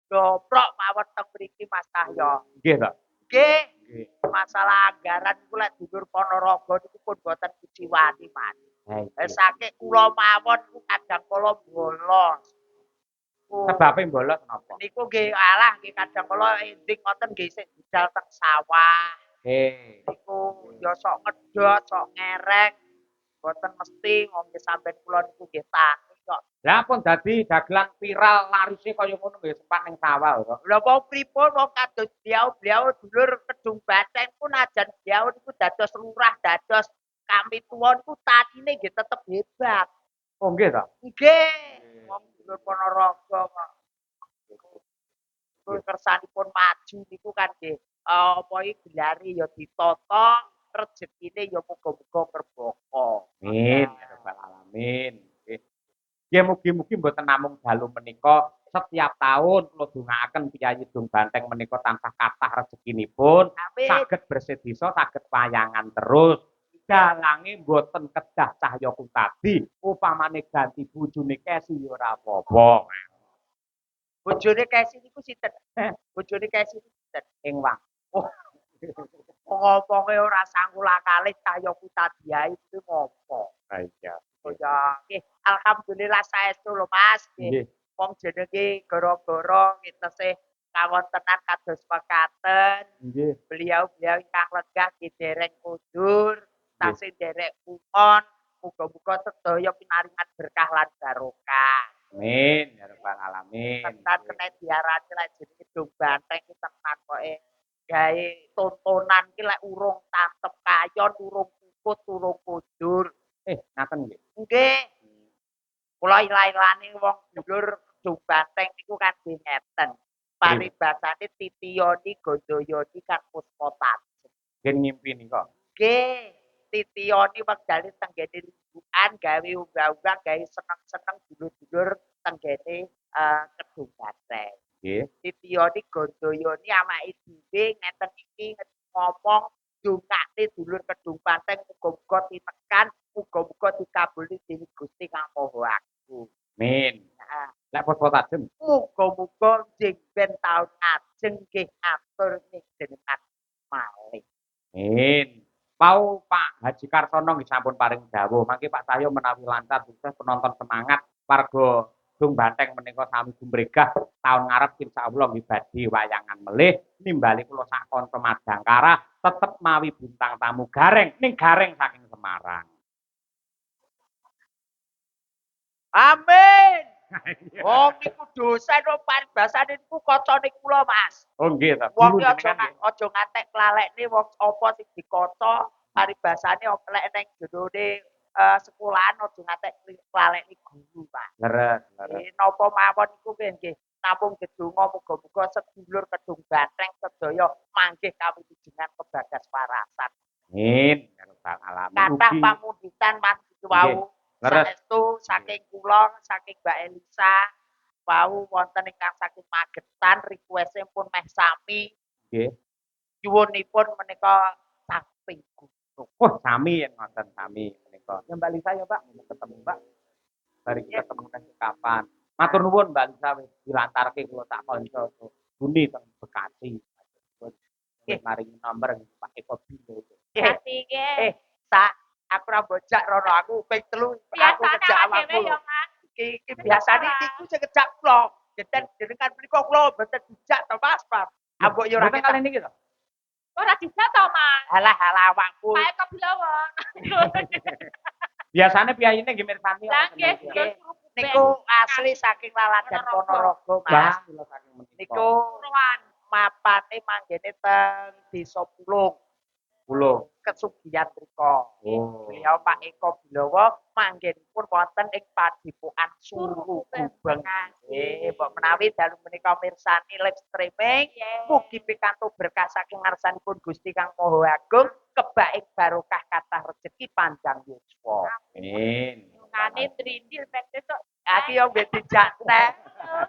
Doprok mawon teng mriki Mas Cahyo. Nggih to. Nggih. Nggih. Masalah anggaran iku lek dulur Ponorogo niku pun boten kuciwani, Mas. Ha iki. Saking kula mawon niku kadang kala bolos. Sebabe bolos napa? Niku nggih alah nggih kadang kala ending ngoten nggih isih budal teng sawah. Niku ya sok ngedot, sok ngerek. Boten mesti nggih sampean kula niku nggih tani kok. Lah pun dadi dagelan viral larise kaya ngono nggih sempat ning sawah kok. Lha wong pripun wong kados beliau dulur Kedung Banteng pun ajan beliau niku dados lurah, dados kami tuwa niku tanine nggih tetep hebat. Oh nggih to? Nggih. Wong dulur Ponorogo kok. Terus kersanipun maju niku kan nggih apa iki gelare ya ditata, rezekine ya muga-muga kerbaka. Amin ya rabbal alamin. Nggih. Ya mugi-mugi mboten namung dalu menika setiap tahun kula dongaaken Piyayi Dung Banteng menika tansah kathah rezekinipun, saged bersedisa, saged payangan terus. Dalange mboten kedah Cahya Kutadi, upamane ganti bojone Kesi ya ora apa-apa. Bojone Kesi niku sinten? Bojone Kesi niku sinten? Ing Wang. Oh. Ngomonge ora sangkula kalih Cahya Kutadiae itu ngopo. Ha iya. Oh ya, nggih. Alhamdulillah saestu lho Mas. Nggih. Wong jenenge gara-gara ngitese kawontenan kados mekaten. Nggih. Beliau-beliau ingkang lenggah dereng kundur, tasih derek umon. Muga-muga sedaya pinaringan berkah lan barokah. Amin ya rabbal alamin. Tenan kena diarani lek jenenge Dung Banteng iki tenan koke gawe tontonan iki lek urung tantep kayon, urung puput, urung kundur. Ngaten nggih. Nggih. Kula ilang-ilane wong dulur Dung Banteng niku kan nggih ngeten. Paribasane Titiyoni Gondoyoni kan Puspatajen. Nggih ngimpi nika. Nggih. Titiyoni wektane tenggene limbukan gawe unggah-unggah gawe seneng-seneng dulur-dulur tenggene Kedung Banteng. Nggih. Titiyoni Gondoyoni awake dhewe ngeten iki ngomong dongane dulur Kedung Banteng muga-muga tinekan, muga-muga dikabuli dening Gusti Kang Maha Agung. Amin. Heeh. Lek Puspatajen Muga-muga jeng ben taun ajeng nggih atur ning jenengan malih. Amin. Pau Pak Haji Kartono nggih sampun paring dawuh. Mangke Pak Cahyo menawi lancar sukses penonton semangat warga Dung Banteng menika sami gumregah taun ngarep insyaallah nggih badhe wayangan melih nimbali kula sak kanca Madangkara tetep mawi bintang tamu gareng ning gareng saking Semarang. Amin. Wong niku dosen kok paribasane niku kancane kula, Mas. Oh nggih to. Wong aja ngantek klalekne wong apa sing dikaca paribasane lek ning jerone sekolahan aja ngantek klalekne guru, Pak. Leres, Napa mawon niku nggih namung gedonga muga-muga sedulur Kedung Banteng sedaya manggih kawujudan kebagas parasan. Amin. Ya rabbal alamin. Kathah pamundutan Mas wau. Saestu saking kula, saking Mbak Elisa, wau wonten ingkang saking Magetan request pun meh sami. Nggih. Nyuwunipun menika samping gunung. Wah, sami yen ngoten sami menika. Ya Mbak Lisa ya, Pak, ketemu Mbak. Bari ketemu nang kapan. Matur nuwun Mbak Lisa wis dilantarke kula tak kanca Buni teng Bekasi. Wis maringi nomor Pak Eko Bino. Sak aku ora bojak rono aku ping 3 aku ngejak awakmu. Iki biasane iku sing ngejak kula. Jenengan mriku kula mboten dijak to Mas, Pak. Ambok yo ora kali niki to. Ora dijak to, Mas. Alah awakmu. Pak Eko Bilowo. Biasane piyayine nggih mirsani. Lah nggih, niku asli saking Laladan Ponorogo, Mas. Niku mapane manggene teng Desa Pulung. Kesugihan mriko. Beliau Pak Eko Bilowo manggenipun wonten ing Padepokan Suru Gubeng. Mbok menawi dalu menika mirsani live streaming, mugi pikantuk berkah saking ngarsanipun Gusti Kang Maha Agung, kebaik barokah kathah rezeki panjang yuswa. Amin. Ngane trindil pek sesuk. Aki yo mbek dijak teh.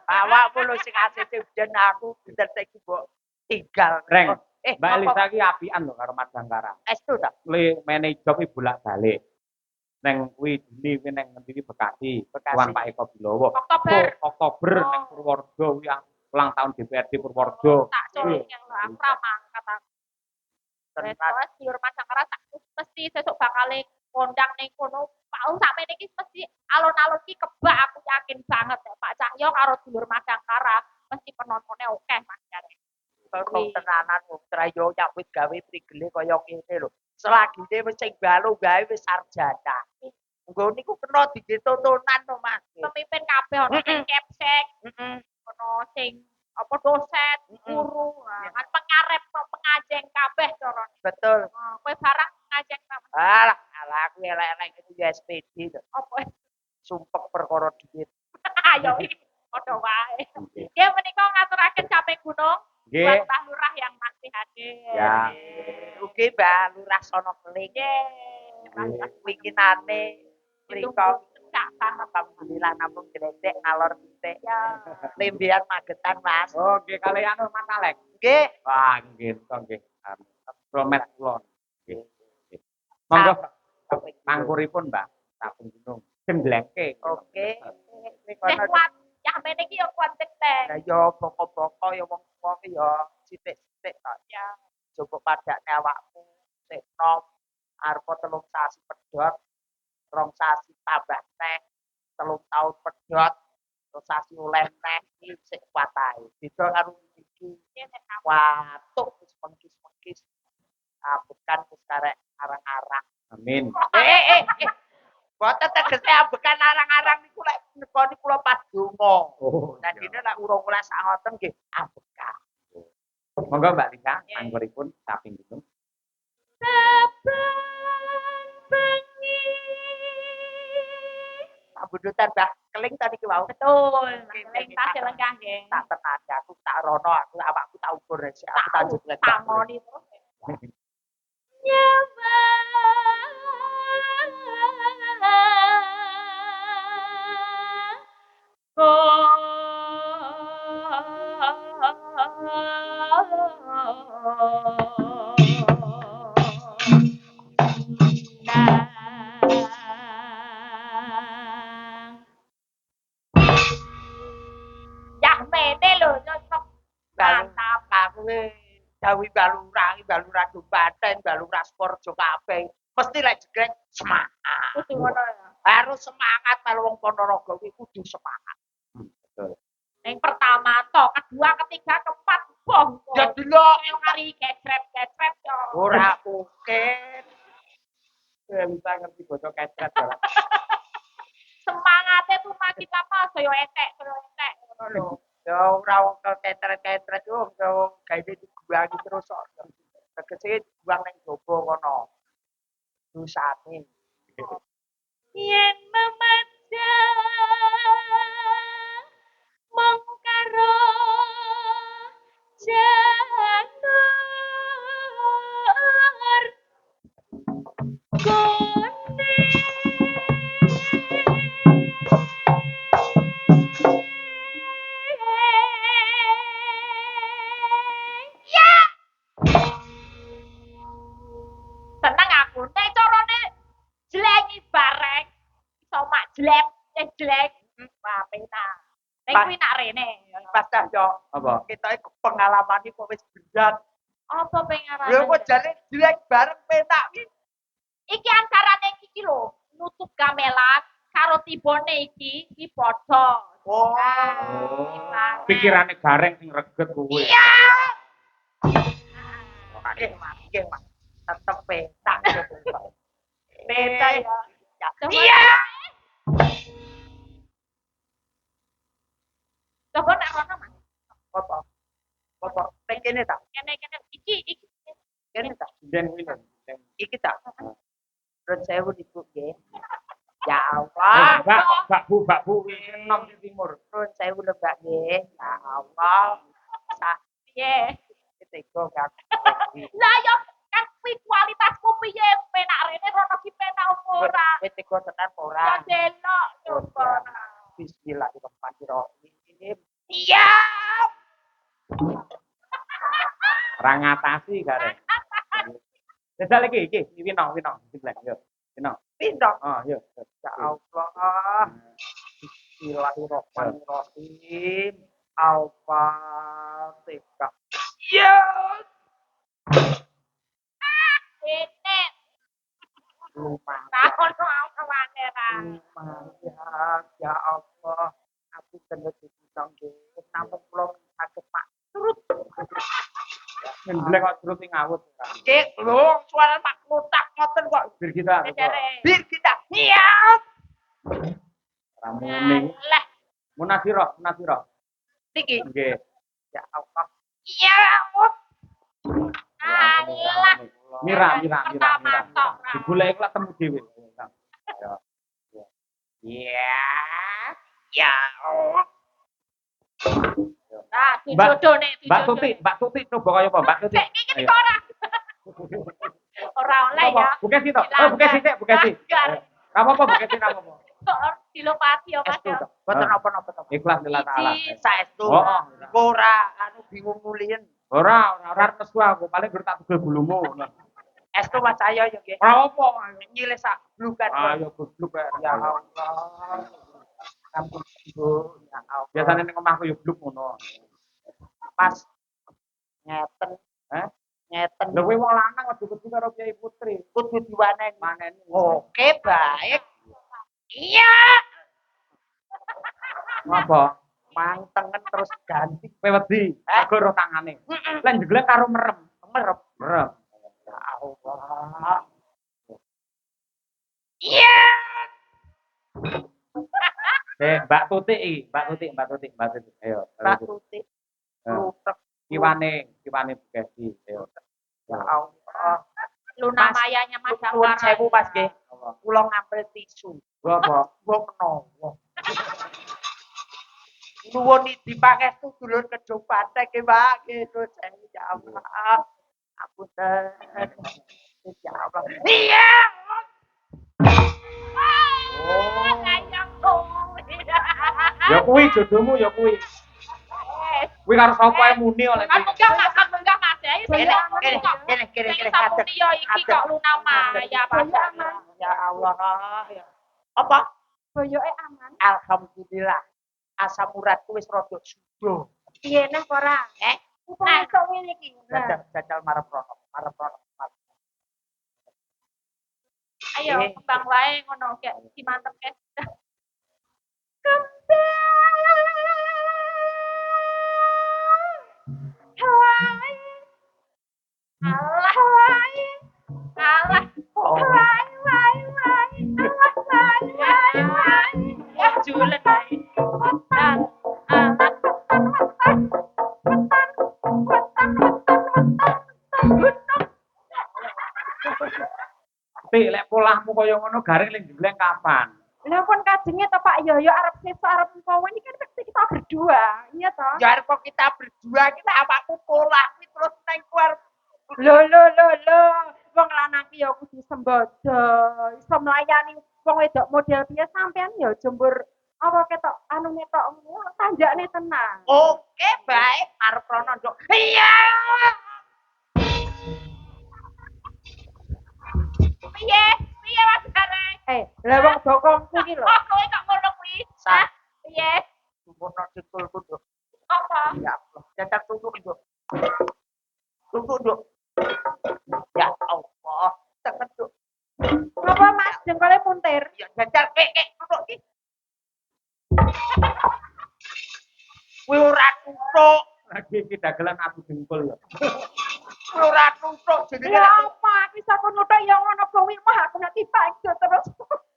Awakmu lho sing asih jen aku bener saiki mbok tinggal. Reng. Mbak Elisa ki apian lho karo Madangkara. Estu ta? Le menehi job bolak-balik. Neng kuwi Juni kuwi neng ngendi Bekasi. Tuan Pak Eko Bilowo. Oktober neng Purworejo kuwi ulang tahun DPRD Purworejo. Tak colong yang aku ra mangkat aku. Terus dihormat Sangkara tak mesti sesuk bakal kondang ning kono. Pak sakmene iki mesti alon-alon iki kebak aku yakin banget ya Pak Cahyo karo dulur Mas Sangkara mesti penontonnya oke Mas jare. Kok tenanan wong trayo nyambut gawe prigele kaya ngene lho. Selagine wis sing balu gawe wis sarjana. Engko niku kena ditontonan to Mas. Pemimpin kabeh ono sing kepsek, ono sing apa dosen, guru, kan pengarep pengajeng kabeh carane. Betul. Kowe barang ngajeng kabeh. Alah, aku elek-elek itu ya SPD to. Apa Sumpek perkara duit. ayo padha wae. Nggih menika ngaturaken capek gunung Nggih. buat Mbah Lurah yang masih hadir. Ya. Ugi Mbak Lurah sono keling. Nggih. Winginane mriko Cak banget alhamdulillah namung gledek ngalor titik. ya. Lembian Magetan Mas. Oh, nggih kalian Mas Alek. Nggih. Wah, nggih to nggih. Promet kula. Nggih. Monggo mangkuripun, Mbak. Sampun gunung. Gendleke. Oke. Wis kuat. Ya mene iki yo kuat tektek. Ya yo boko-boko yo wong tuwa ki yo sithik-sithik tok. Ya. Coba padakne awakmu sik nom arepa 3 sasi pedhot, 2 sasi tambah teh, 3 taun pedhot, 3 sasi oleh teh iki sik kuat ae. Beda karo iki. Watuk wis mengkis-mengkis. Ambekan wis karek arang-arang. Amin. Boten tegese ambekan arang-arang niku lek nekoni kula pas donga. Oh. Lah dene lek urung-urung sak ngoten nggih ambekan. Monggo Mbak Lisa, mangkuripun samping gunung. Saben bengi. Sambudutan Mbah Keling tadi ki wau. Betul. Keling tasih lenggah nggih. Tak tenan aku tak rono aku awakku tak ukur sik aku tak jeblek. Tangoni terus. Yah mene lho nyocok. Mantap. Aku dawi balurah do Banten, balurah Sporjo kabeh. Mesti lek jegrek semangat. Kudu ngono ya. Harus semangat kalau wong Ponorogo kuwi kudu semangat. Betul. Yang pertama toh, kedua, ketiga, keempat, boh. Ya delok Yang hari kecrep yo. ora mungkin. Ya bisa ngerti bocah kecret ya. Semangatnya tuh makin lama saya entek ngono lho. Ya ora wong ketret-ketret yo gawe diguangi terus kok. Tegese buang ning jaba kono. Dosane. Yen memandang mung karo janur gone ya seneng aku nek carane jlengi bareng iso mak jelek wah penak nek kuwi nak rene Pas dah yo Apa? kita iku pengalaman iki kok wis berat. apa pengarane Lha kok jane jelek bareng penak iki. iki antarane iki lho nutup gamelan karo tibone iki padha Oh. Pikirane gareng sing reget kuwi. iya Nggih, Mas. Tetep penak. Penak ya. iya coba nak rono mas Apa? Apa? Ning kene ta? kene iki Kene ta? Den kuwi lho. Iki ta? Terus saya niku nggih. Ya Allah. Mbak Bu enom di timur. Terus saya Mbak nggih. Ya Allah. Sak piye teko gak. lah yo kan kuwi kualitasku piye penak rene rono ki penak apa ora Wis teko tenan ya ora. delok coba Bismillahirrahmanirrahim. siap Ora ngatasi gareng. Jajal iki wino jeblek yo. Wino. Pindho. Oh, yo. Ya Allah. Bismillahirrahmanirrahim. Apa tidak? Ya, Ini lumayan. tahun mau kemana lah? Lumayan, ya Allah. Aku kena ditang nggih. Namun kula saged Pak. Turut. Ngendlek kok terus sing ngawut. Nggih, lho, suara Pak Klutak ngoten kok. Bir kita. Cere. Bir kita. Iya. Ramune. Lah, Munasiro. Niki. Nggih. Ya Allah. Iya, Allah. alah. Mira. Pertama tok. Digoleki lek temu dhewe. Ya. Ya. Ya Allah. Nah, dijodohne, Mbak Tuti coba kaya apa Mbak Tuti? Cek iki kok ora. Ora oleh ya. Bukan sih toh. Bukan sih, bukan sih. Apa bukan sih apa? Kok dilopati ya Mas. Estu. Boten napa-napa to. Ikhlas lillah taala. Iki saestu. Oh. Ora anu bingung mulien. Ora nesu aku, paling gur tak tugel bulumu. Estu Mas saya ya nggih. Ora apa. Nyilih sak blukan. Ayo goblok Ya Allah. Ampun Bu, ya Allah. Biasane ning omahku yo bluk ngono. Pas ngeten, Hah? ngeten. Lha kowe wong lanang kudu karo Kyai Putri. Kudu diwaneni. Maneni. Oke, baik. Iya. Apa? Mantengen terus ganti. Kowe wedi, aku ro tangane. Lah jeglek karo merem. Merem. Merem. Ya Allah. Iya. Mbak Tuti iki, Mbak Tuti. Ayo. Mbak Tuti. Lutek. Kiwane Bugatti. Ayo. Ya Allah. Luna Mas, Mayanya Mas Nuwun Jangkar. sewu Mas nggih. Kula ngambil tisu. Gua apa? Wong menawa. Nuwun dipangestu dulur kedung pantek nggih, Pak. Nggih, nuwun sewu ya Allah. Apunten. Ya Allah. Iya. Oh, kayang Ya kuwi jodohmu ya kuwi. Kuwi karo sapa ae muni oleh Kan kuwi. munggah Mas. Ya iki Kene, kok kene, kok. kene, kene, Sing kene. samuni ya iki kok Luna Maya Mas. Ya Allah. Ya. Apa? Boyoke aman. Alhamdulillah. Asam uratku wis rada sudo. Piye neh ora? Nah, kok ngene iki. Jajal marep rono. Ayo kembang wae ngono kayak si mantep ke. Alah wae. Alah. Ya julen wae. Dan Tik lek polahmu kaya ngono garing ning jegleng kapan? Lah pun kajenge to Pak Yoyo arep sesuk arep kowe iki kan mesti kita berdua. Iya toh? Ya kok kita berdua kita awakku pola kuwi terus nang arep Lho. Wong lanang ki ya kudu sembodo. Iso melayani wong wedok model piye sampean ya jembur apa ketok anune tok tanjakne tenang. oke baik arep rono nduk. Iya. piye Mas Gareng? Lah wong bokongku ki lho. Oh, kowe kok ngono kuwi? Sa. Piye? Sumurno ditulku nduk. Apa? Ya Allah, jajal tunduk nduk. Tunduk nduk. Ya Allah, tekan nduk. Ngapa Mas jengkole muntir? Ya jajal tunduk iki. Kuwi ora tunduk. Lagi iki dagelan aku jengkol ya. Kuwi ora tunduk jenenge Ya apa bisa aku nuthuk ya ngono kuwi mah aku nek dipaksa terus.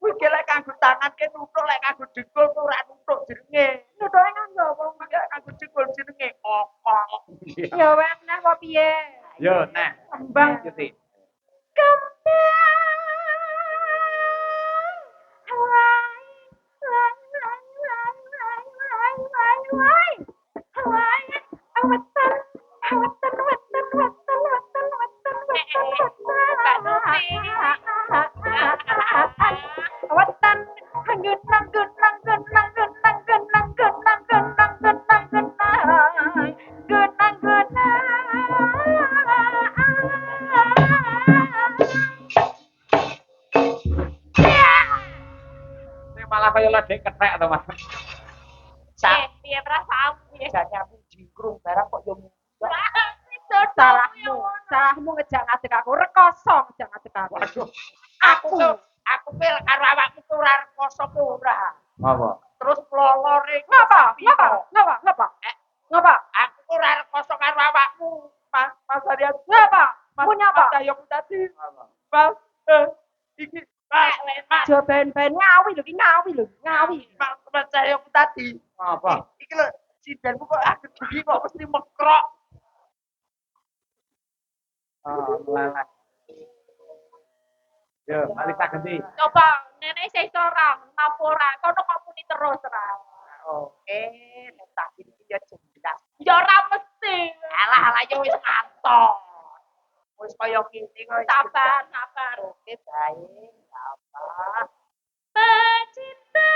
kuwi lek kanggo tangan ke tunduk lek kanggo dengkul kuwi ora tunduk jenenge. Nuthuke nganggo apa? Lek kanggo dengkul jenenge kokok. Ya wes nah apa piye? Yo, nah. Kembang. Yo, Tik. Sing malah kaya ledek kethek to, Mas. Sak Piye perasaanmu piye? jane bojomu. Salahmu ngejak ngadeg aku, rekoso ngejak ngadeg aku. Waduh, Aku pil karo awakmu ku ora rekoso ku ora. apa? Terus lolore Ngapa? Aku ku ora rekoso karo awakmu. Mas Arya. Ngapa? Punya apa? Mas Ayo tadi. Apa? Mas iki Mas Jo ben-ben ngawi lho, ngawi. Mas Ayo tadi. Apa? Iki lho sidanmu kok agak begini kok mesti mekrok. Meleleh. Yo, balik tak ganti. Coba nenek saya seorang, ora, kono kok muni terus ra. Oke, nek tak iki ya jelas. Ya ora mesti. Alah ya wis ngantor. Wis kaya ngene kok. Sabar. Oke, baik. Apa? Pecinta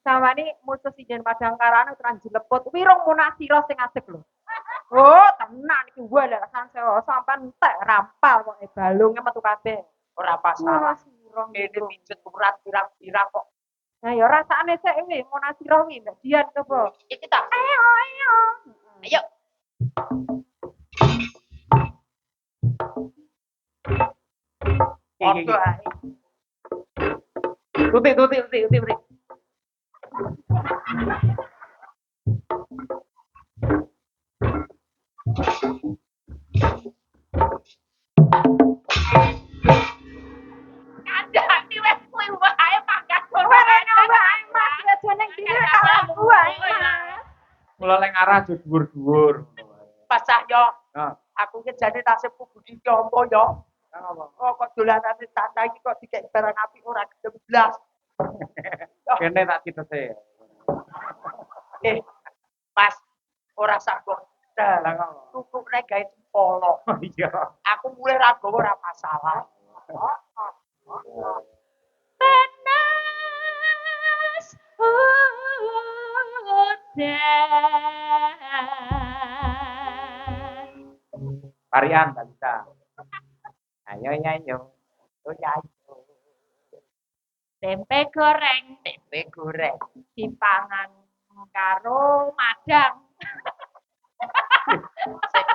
Samane musuh sijen padang karane teran jeleput. Wirung munasira sing adeg lho. Oh, tenan iki wae san sewa sampean entek rampal kok balunge metu kabeh. Ora masalah. Munasira Ini pijet urat pirang-pirang kok. Nah ya rasane sik iki munasira iki Mbak Dian coba. Iki tak. Ayo. Ayo. Oke. Tutik. kandhani wis kuwi wae pangkat Ora wae Mas aja ning dine kalahku wae. Mula lek arah aja dhuwur-dhuwur. Pas Cahyo, Nah, aku ki jane nasibku budi apa ya? apa? Oh kok dolanane tata iki kok dikek barang apik ora gedem blas. Kene tak kitese. Mas ora sanggup. Lah kok. Tukukne gawe sempolo. Oh iya. Aku mulai ra gowo ora masalah. panas udan. Varian tak bisa. Ayo. Oh ya. Tempe goreng Tempe goreng. dipangan karo madang.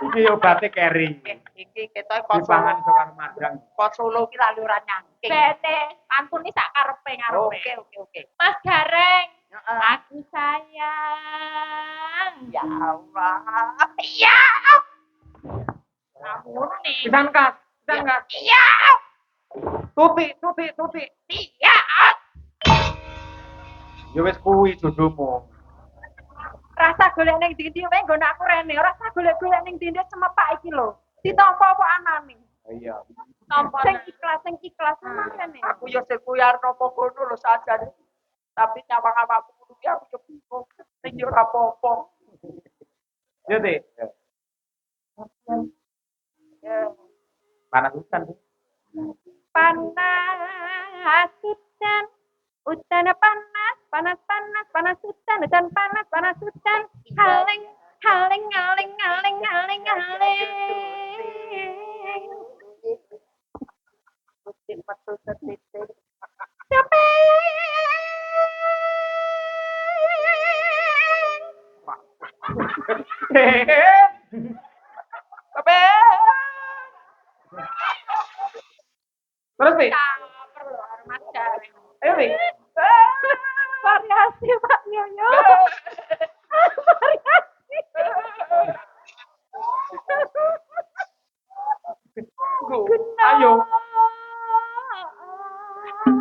Iki obate keri. Iki ketoke kok Dipangan iso karo madang. kok Solo ki lali ora nyangking. Bene, pantune sak karepe ngarepe. Oke. Mas Gareng, Heeh. aku sayang. Ya Allah. Iya. Ngapune. Pisan kas. Iya. Tutik. Iya. Ya wis kuwi jodohmu. Rasa golek ning ndi wae nggon aku rene. Rasa golek-golek ning ndi semepak iki lho. Ditampa apa anane? Iya. Sing ikhlas nang rene. Aku yo sing kuyar napa ngono lho sajane. Tapi nyawang awakku kudu ki aku yo bingung. Sing yo ora apa-apa. Ya, Dik. Panas hutan. Panas udan panas udan panas udan haling Sampai Terus nih, Caper lho karo Mas Gareng. ayo nih. variasi Pak Nyonya. Variasi. Ayo. Swara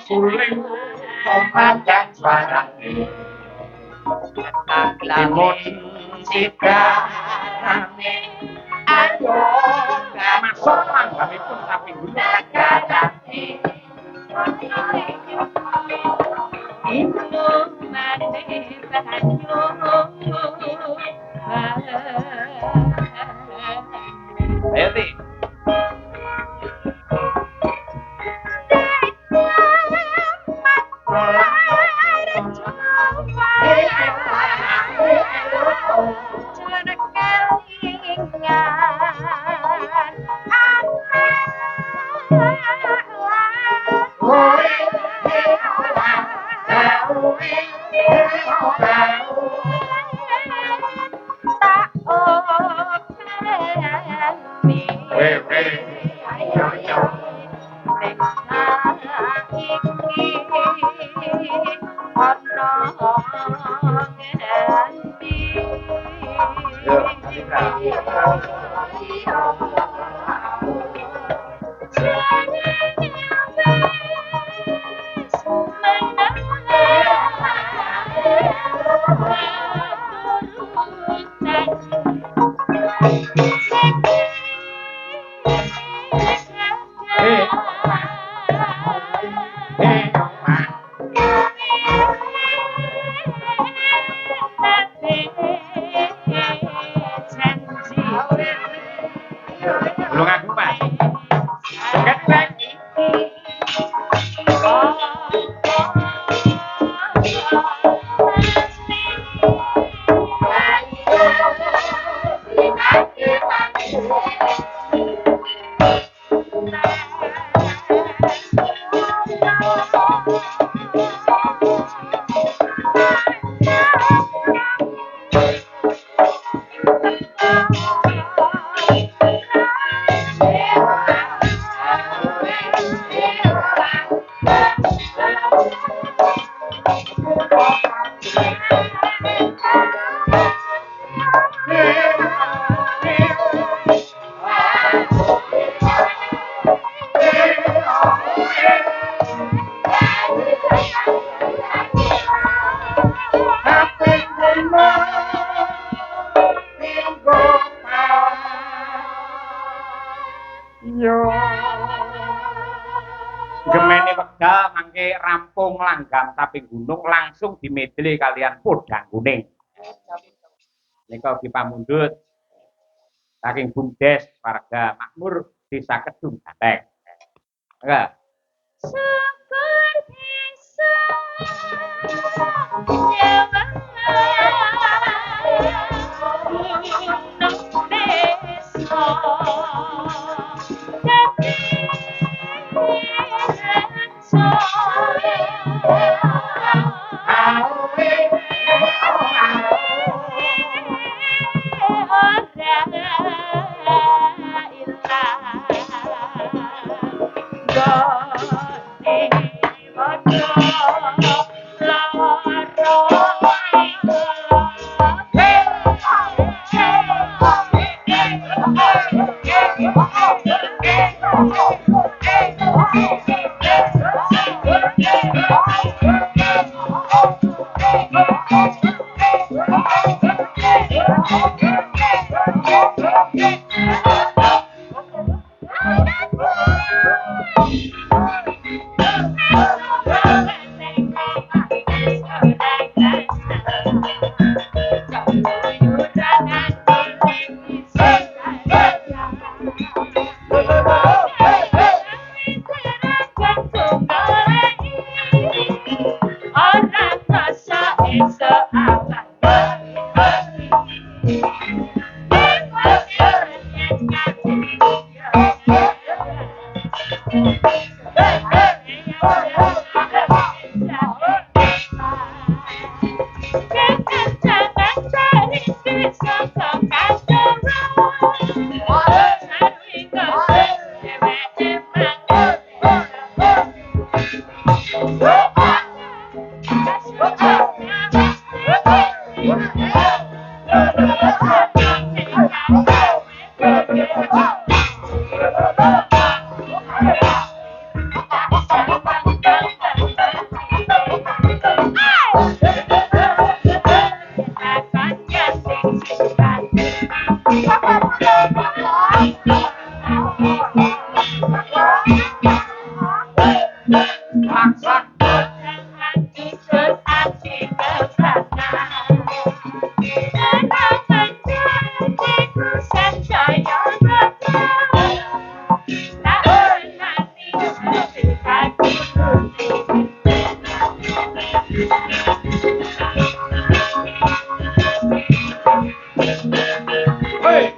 suling komandan suarane timun sigarane ayo masuk langgamipun sapi gunung nagarane ibu mane banyu ayo ti Belum aku, Pak. Joget, Pak. Gemene wekdal mangke rampung langgam tapi gunung langsung dimedle kalian podang kuning. Nika dipamundhut saking Bumdes warga makmur Desa Kedung Ganteng. Enggak. Syukur bisa Hei.